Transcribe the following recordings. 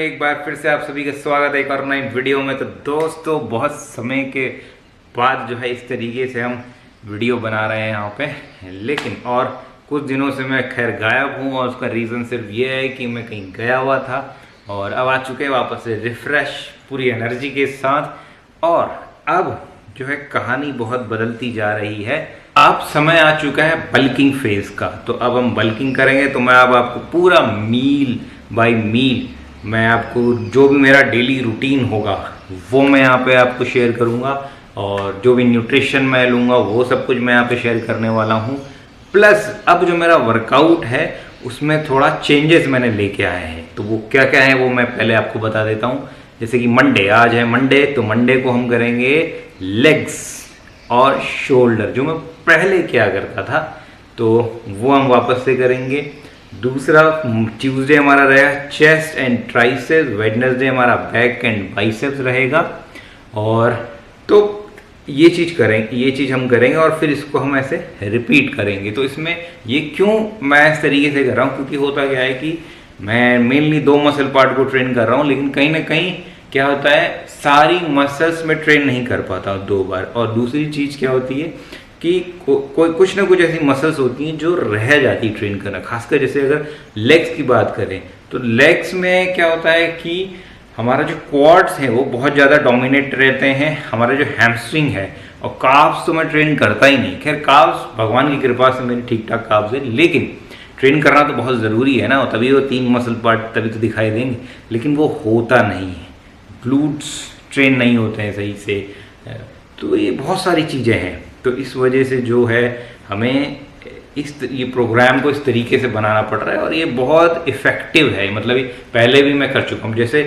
एक बार फिर से आप सभी का स्वागत है एक और नई वीडियो में। तो दोस्तों बहुत समय के बाद जो है इस तरीके से हम वीडियो बना रहे हैं यहाँ पे, लेकिन और कुछ दिनों से मैं खैर गायब हूँ और उसका रीज़न सिर्फ ये है कि मैं कहीं गया हुआ था और अब आ चुके हैं वापस से रिफ़्रेश पूरी एनर्जी के साथ। और अब जो है कहानी बहुत बदलती जा रही है। अब समय आ चुका है बल्किंग फेज़ का, तो अब हम बल्किंग करेंगे। तो मैं अब आपको पूरा मील बाय मील मैं आपको जो भी मेरा डेली रूटीन होगा वो मैं यहाँ पे आपको शेयर करूँगा, और जो भी न्यूट्रिशन मैं लूँगा वो सब कुछ मैं यहाँ पे शेयर करने वाला हूँ। प्लस अब जो मेरा वर्कआउट है उसमें थोड़ा चेंजेस मैंने लेके आए हैं, तो वो क्या क्या है वो मैं पहले आपको बता देता हूँ। जैसे कि मंडे, आज है मंडे, तो मंडे को हम करेंगे लेग्स और शोल्डर, जो मैं पहले क्या करता था तो वो हम वापस से करेंगे। दूसरा ट्यूसडे हमारा रहेगा चेस्ट एंड ट्राइसेप्स, वेडनेसडे हमारा बैक एंड बाइसेप्स रहेगा। और तो ये चीज़ हम करेंगे और फिर इसको हम ऐसे रिपीट करेंगे। तो इसमें ये क्यों मैं इस तरीके से कर रहा हूँ, क्योंकि होता क्या है कि मैं मेनली 2 मसल पार्ट को ट्रेन कर रहा हूँ, लेकिन कहीं ना कहीं क्या होता है सारी मसल्स में ट्रेन नहीं कर पाता 2 बार। और दूसरी चीज़ क्या होती है कि कोई कुछ ना कुछ ऐसी मसल्स होती हैं जो रह जाती है ट्रेन करना। खासकर जैसे अगर लेग्स की बात करें तो लेग्स में क्या होता है कि हमारा जो क्वाड्स हैं वो बहुत ज़्यादा डोमिनेट रहते हैं, हमारा जो हैमस्ट्रिंग है। और काफ्स तो मैं ट्रेन करता ही नहीं, खैर काफ्स भगवान की कृपा से मेरे ठीक ठाक काफ्स है, लेकिन ट्रेन करना तो बहुत ज़रूरी है ना, तभी वो 3 मसल पार्ट तभी तो दिखाई देंगे, लेकिन वो होता नहीं है। ग्लूट्स ट्रेन नहीं होते हैं सही से, तो ये बहुत सारी चीज़ें हैं। तो इस वजह से जो है हमें ये प्रोग्राम को इस तरीके से बनाना पड़ रहा है, और ये बहुत इफ़ेक्टिव है। मतलब ये पहले भी मैं कर चुका हूँ। जैसे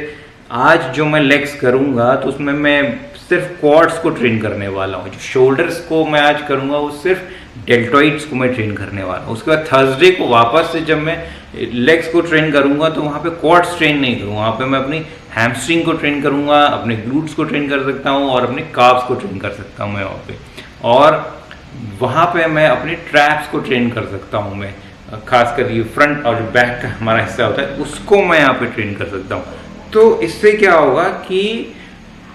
आज जो मैं लेग्स करूँगा तो उसमें मैं सिर्फ क्वाड्स को ट्रेन करने वाला हूँ। जो शोल्डर्स को मैं आज करूँगा वो सिर्फ डेल्टॉइड्स को मैं ट्रेन करने वाला हूँ। उसके बाद थर्सडे को वापस से जब मैं लेग्स को ट्रेन करूँगा तो वहाँ पे क्वाड्स ट्रेन नहीं करूँगा, वहाँ पे मैं अपनी हैमस्ट्रिंग को ट्रेन करूँगा, अपने ग्लूट्स को ट्रेन कर सकता हूँ और अपने काफ्स को ट्रेन कर सकता हूँ मैं वहाँ पे। और वहाँ पे मैं अपने ट्रैप्स को ट्रेन कर सकता हूँ मैं, खासकर ये फ्रंट और जो बैक का हमारा हिस्सा होता है उसको मैं यहाँ पे ट्रेन कर सकता हूँ। तो इससे क्या होगा कि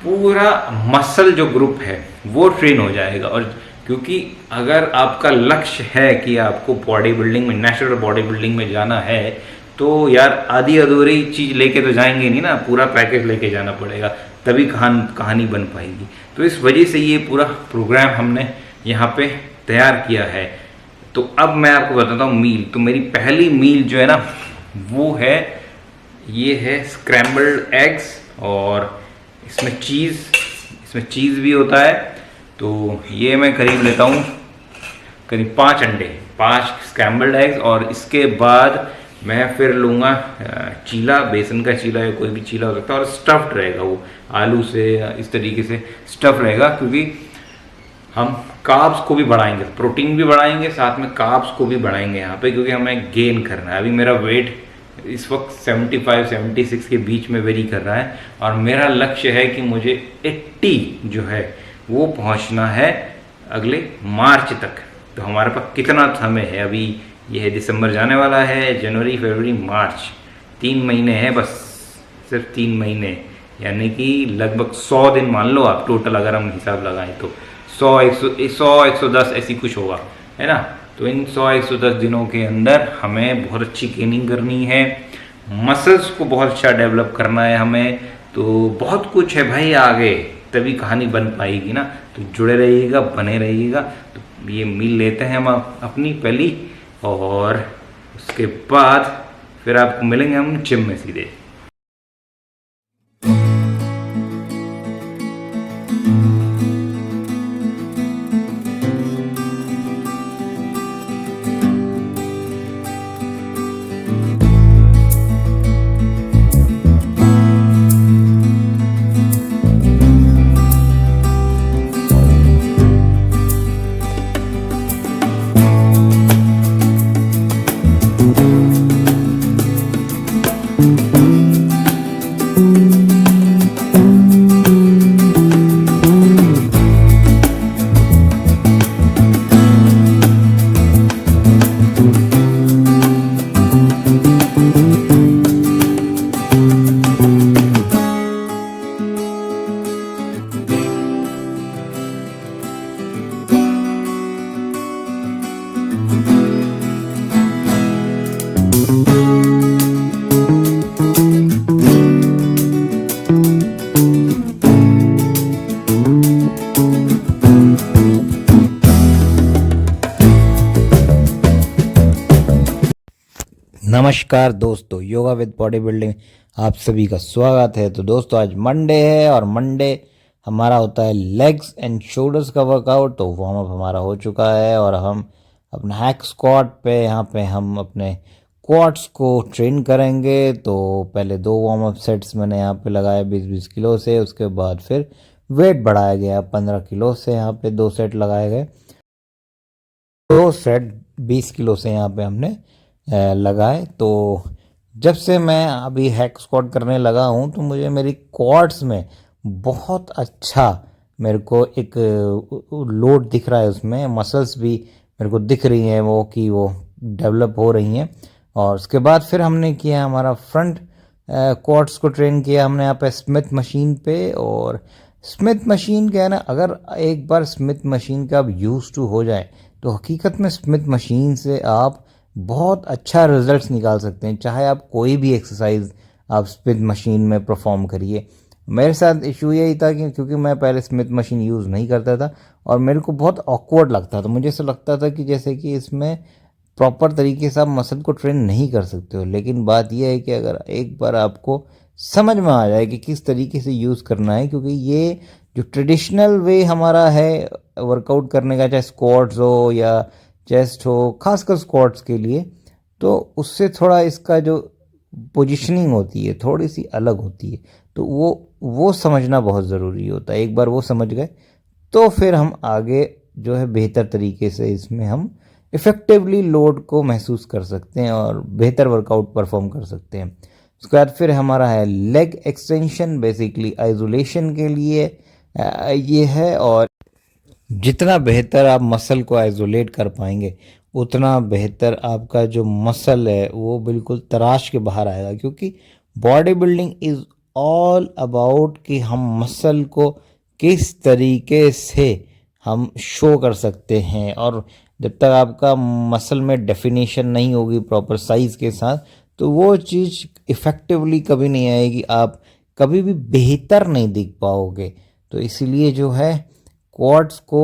पूरा मसल जो ग्रुप है वो ट्रेन हो जाएगा। और क्योंकि अगर आपका लक्ष्य है कि आपको बॉडी बिल्डिंग में, नेचुरल बॉडी बिल्डिंग में जाना है, तो यार आधी अधूरी चीज़ लेके तो जाएंगे नहीं ना, पूरा पैकेज लेके जाना पड़ेगा, तभी कहानी बन पाएगी। तो इस वजह से ये पूरा प्रोग्राम हमने यहाँ पे तैयार किया है। तो अब मैं आपको बताता हूँ मील। तो मेरी पहली मील जो है ना वो है, ये है स्क्रैम्बल्ड एग्स, और इसमें चीज़ भी होता है। तो ये मैं करीब लेता हूँ करीब 5 अंडे, 5 स्क्रैम्बल्ड एग्स, और इसके बाद मैं फिर लूँगा चीला, बेसन का चीला या कोई भी चीला हो सकता है, और स्टफ्ड रहेगा वो आलू से, इस तरीके से स्टफ रहेगा, क्योंकि हम कार्ब्स को भी बढ़ाएंगे, प्रोटीन भी बढ़ाएंगे, साथ में कार्ब्स को भी बढ़ाएंगे यहाँ पे, क्योंकि हमें गेन करना है। अभी मेरा वेट इस वक्त 75-76 के बीच में वेरी कर रहा है, और मेरा लक्ष्य है कि मुझे 80 जो है वो पहुँचना है अगले मार्च तक। तो हमारे पास कितना समय है, अभी ये है दिसंबर जाने वाला है, जनवरी फरवरी मार्च, 3 महीने हैं बस, सिर्फ 3 महीने, यानी कि लगभग 100 दिन मान लो आप टोटल, अगर हम हिसाब लगाएं तो 100-110 ऐसी कुछ होगा, है ना। तो इन 100-110 दिनों के अंदर हमें बहुत अच्छी गेनिंग करनी है, मसल्स को बहुत अच्छा डेवलप करना है हमें। तो बहुत कुछ है भाई आगे, तभी कहानी बन पाएगी ना। तो जुड़े रहिएगा, बने रहिएगा। तो ये मील लेते हैं हम अपनी पहली, और उसके बाद फिर आपको मिलेंगे हम जिम में सीधे। नमस्कार दोस्तों, योगा विद बॉडी बिल्डिंग आप सभी का स्वागत है। तो दोस्तों आज मंडे है और मंडे हमारा होता है लेग्स एंड शोल्डर्स का वर्कआउट। तो वार्म अप हमारा हो चुका है और हम अपना हैक स्क्वाट पे यहाँ पे हम अपने क्वाड्स को ट्रेन करेंगे। तो पहले 2 वार्म अप सेट्स मैंने यहाँ पे लगाए 20-20 किलो से, उसके बाद फिर वेट बढ़ाया गया 15 किलो से। यहाँ पे 2 सेट लगाए गए, 2 सेट 20 किलो से यहाँ पे हमने लगाए। तो जब से मैं अभी हैक स्क्वाट करने लगा हूँ तो मुझे मेरी क्वाड्स में बहुत अच्छा मेरे को एक लोड दिख रहा है, उसमें मसल्स भी मेरे को दिख रही हैं वो कि वो डेवलप हो रही हैं। और उसके बाद फिर हमने किया हमारा फ्रंट क्वाड्स को ट्रेन किया हमने यहाँ पे स्मिथ मशीन पे। और स्मिथ मशीन क्या है ना, अगर एक बार स्मिथ मशीन का आप यूज टू हो जाए तो हकीकत में स्मिथ मशीन से आप बहुत अच्छा रिजल्ट्स निकाल सकते हैं, चाहे आप कोई भी एक्सरसाइज आप स्मिथ मशीन में परफॉर्म करिए। मेरे साथ इशू यही था कि क्योंकि मैं पहले स्मिथ मशीन यूज़ नहीं करता था और मेरे को बहुत ऑकवर्ड लगता था। मुझे ऐसा लगता था कि जैसे कि इसमें प्रॉपर तरीके से आप मसल को ट्रेन नहीं कर सकते हो। लेकिन बात यह है कि अगर एक बार आपको समझ में आ जाए कि किस तरीके से यूज़ करना है, क्योंकि ये जो ट्रेडिशनल वे हमारा है वर्कआउट करने का, चाहे स्क्वाट्स हो या चेस्ट हो, खासकर स्क्वाट्स के लिए, तो उससे थोड़ा इसका जो पोजीशनिंग होती है थोड़ी सी अलग होती है। तो वो समझना बहुत ज़रूरी होता है। एक बार वो समझ गए तो फिर हम आगे जो है बेहतर तरीके से इसमें हम इफ़ेक्टिवली लोड को महसूस कर सकते हैं और बेहतर वर्कआउट परफॉर्म कर सकते हैं। उसके बाद फिर हमारा है लेग एक्सटेंशन, बेसिकली आइसोलेशन के लिए ये है। और जितना बेहतर आप मसल को आइसोलेट कर पाएंगे उतना बेहतर आपका जो मसल है वो बिल्कुल तराश के बाहर आएगा, क्योंकि body building is all about कि हम मसल को किस तरीके से हम शो कर सकते हैं। और जब तक आपका मसल में डेफिनेशन नहीं होगी प्रॉपर साइज़ के साथ, तो वो चीज़ इफ़ेक्टिवली कभी नहीं आएगी, आप कभी भी बेहतर नहीं दिख पाओगे। तो इसीलिए जो है क्वाड्स को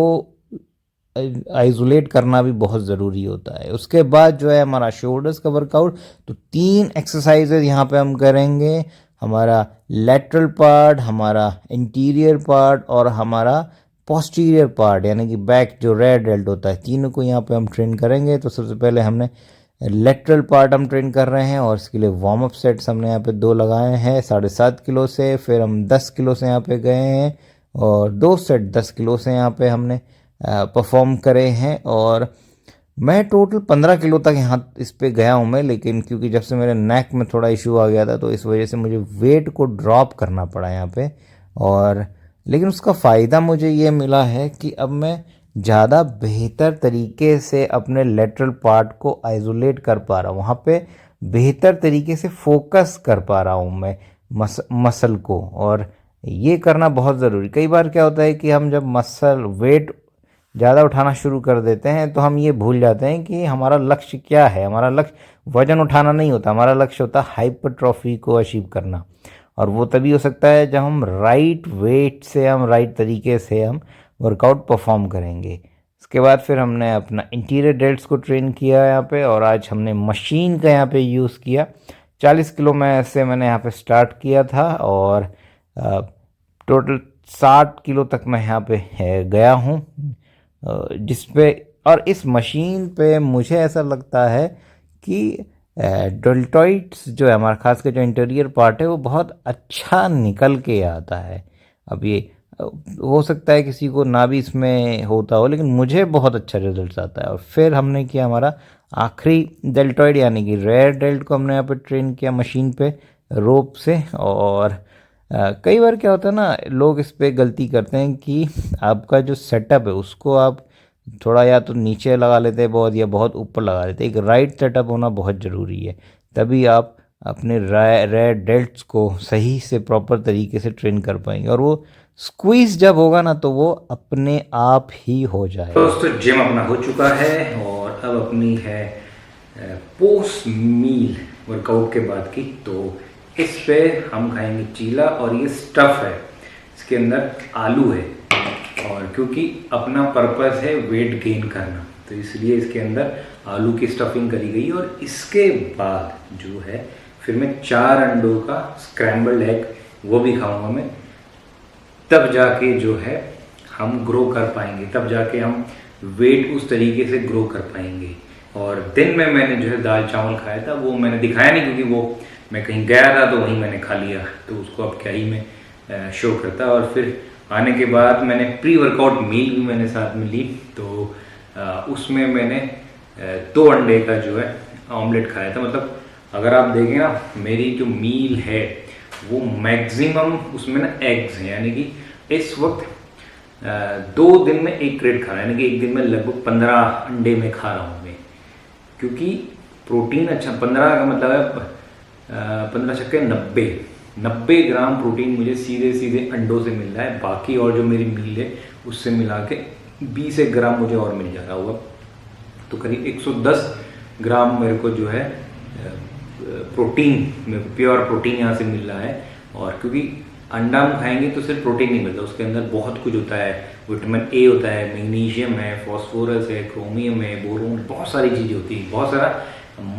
आइसोलेट करना भी बहुत ज़रूरी होता है। उसके बाद जो है हमारा शोल्डर्स का वर्कआउट, तो 3 एक्सरसाइजेज यहाँ पे हम करेंगे। हमारा लेटरल पार्ट, हमारा इंटीरियर पार्ट और हमारा पोस्टीरियर पार्ट, यानी कि बैक जो रेड डेल्ट होता है, तीनों को यहाँ पे हम ट्रेन करेंगे। तो सबसे पहले हमने लेटरल पार्ट हम ट्रेन कर रहे हैं और इसके लिए वार्म अप सेट्स हमने यहाँ पे 2 लगाए हैं 7.5 किलो से। फिर हम 10 किलो से यहाँ पे गए हैं और 2 सेट 10 किलो से यहाँ पे हमने परफॉर्म करे हैं। और मैं टोटल 15 किलो तक यहाँ इस पे गया हूँ मैं, लेकिन क्योंकि जब से मेरे नेक में थोड़ा इशू आ गया था तो इस वजह से मुझे वेट को ड्रॉप करना पड़ा यहाँ पे। और लेकिन उसका फ़ायदा मुझे ये मिला है कि अब मैं ज़्यादा बेहतर तरीके से अपने लेटरल पार्ट को आइसोलेट कर पा रहा हूँ, वहाँ पे बेहतर तरीके से फोकस कर पा रहा हूँ मैं मसल को। और ये करना बहुत ज़रूरी। कई बार क्या होता है कि हम जब मसल वेट ज़्यादा उठाना शुरू कर देते हैं तो हम ये भूल जाते हैं कि हमारा लक्ष्य क्या है। हमारा लक्ष्य वज़न उठाना नहीं होता, हमारा लक्ष्य होता है हाइपरट्रॉफी को अचीव करना। और वो तभी हो सकता है जब हम राइट वेट से, हम राइट तरीके से हम वर्कआउट परफॉर्म करेंगे। उसके बाद फिर हमने अपना इंटीरियर डेल्ट्स को ट्रेन किया यहाँ पे, और आज हमने मशीन का यहाँ पे यूज़ किया। 40 किलो में से मैंने यहाँ पे स्टार्ट किया था और टोटल 60 किलो तक मैं यहाँ पे गया हूँ जिस पे। और इस मशीन पे मुझे ऐसा लगता है कि डेल्टॉइड्स जो है हमारा, खास कर जो इंटीरियर पार्ट है, वो बहुत अच्छा निकल के आता है। अब ये हो सकता है किसी को ना भी इसमें होता हो, लेकिन मुझे बहुत अच्छा रिजल्ट आता है। और फिर हमने किया हमारा आखिरी डेल्टॉइड, यानी कि रेयर डेल्ट को हमने यहाँ पे ट्रेन किया मशीन पे रोप से। और कई बार क्या होता है ना, लोग इस पे गलती करते हैं कि आपका जो सेटअप है उसको आप थोड़ा या तो नीचे लगा लेते हैं बहुत, या बहुत ऊपर लगा लेते हैं। एक राइट सेटअप होना बहुत ज़रूरी है, तभी आप अपने रेयर डेल्ट्स को सही से प्रॉपर तरीके से ट्रेन कर पाएंगे। और वो स्क्वीज जब होगा ना तो वो अपने आप ही हो जाएगा। दोस्तों जिम अपना हो चुका है और अब अपनी है पोस्ट मील वर्कआउट के बाद की। तो इस पे हम खाएंगे चीला, और ये स्टफ़ है, इसके अंदर आलू है। और क्योंकि अपना पर्पस है वेट गेन करना, तो तो इसलिए इसके अंदर आलू की स्टफिंग करी गई। और इसके बाद जो है फिर मैं 4 अंडों का स्क्रैम्बल्ड एग वो भी खाऊंगा मैं, तब जाके जो है हम ग्रो कर पाएंगे, तब जाके हम वेट उस तरीके से ग्रो कर पाएंगे। और दिन में मैंने जो है दाल चावल खाया था, वो मैंने दिखाया नहीं क्योंकि वो मैं कहीं गया था तो वहीं मैंने खा लिया, तो उसको अब क्या ही मैं शो करता। और फिर आने के बाद मैंने प्री वर्कआउट मील भी मैंने साथ में ली, तो उसमें मैंने 2 अंडे का जो है ऑमलेट खाया था। मतलब अगर आप देखें ना, मेरी जो मील है वो मैक्सिमम उसमें ना एग्स हैं, यानी कि इस वक्त 2 दिन में 1 क्रेट खा रहा है, यानी कि एक दिन में लगभग 15 अंडे में खा रहा हूँ मैं, क्योंकि प्रोटीन अच्छा 15 का मतलब है 15 छक्के 90 ग्राम प्रोटीन मुझे सीधे सीधे अंडों से मिल रहा है। बाकी और जो मेरी मील है उससे मिला के 20 ग्राम मुझे और मिल जा रहा होगा, तो करीब 110 ग्राम मेरे को जो है प्रोटीन, मेरे को प्योर प्रोटीन यहाँ से मिल रहा है। और क्योंकि अंडा हम खाएंगे तो सिर्फ प्रोटीन नहीं मिलता, उसके अंदर बहुत कुछ होता है, विटामिन ए होता है, मैग्नीशियम है, फॉस्फोरस है, क्रोमियम है, बोरोन, बहुत सारी चीज़ें होती हैं, बहुत सारा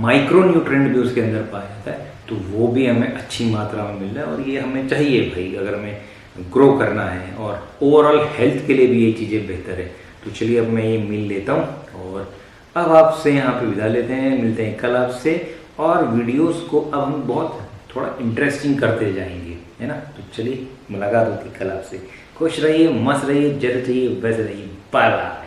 माइक्रो न्यूट्रेंट भी उसके अंदर पाया जाता है, तो वो भी हमें अच्छी मात्रा में मिल रहा है। और ये हमें चाहिए भाई, अगर हमें ग्रो करना है और ओवरऑल हेल्थ के लिए भी ये चीज़ें बेहतर है। तो चलिए अब मैं ये मील लेता हूँ और अब आपसे यहाँ पे विदा लेते हैं, मिलते हैं कल आपसे, और वीडियोस को अब हम बहुत थोड़ा इंटरेस्टिंग करते जाएंगे, है ना। तो चलिए मुलाकात होती है कल आपसे। खुश रहिए, मस्त रहिए, जैसे चाहिए वैसे रहिए, बाय बाय।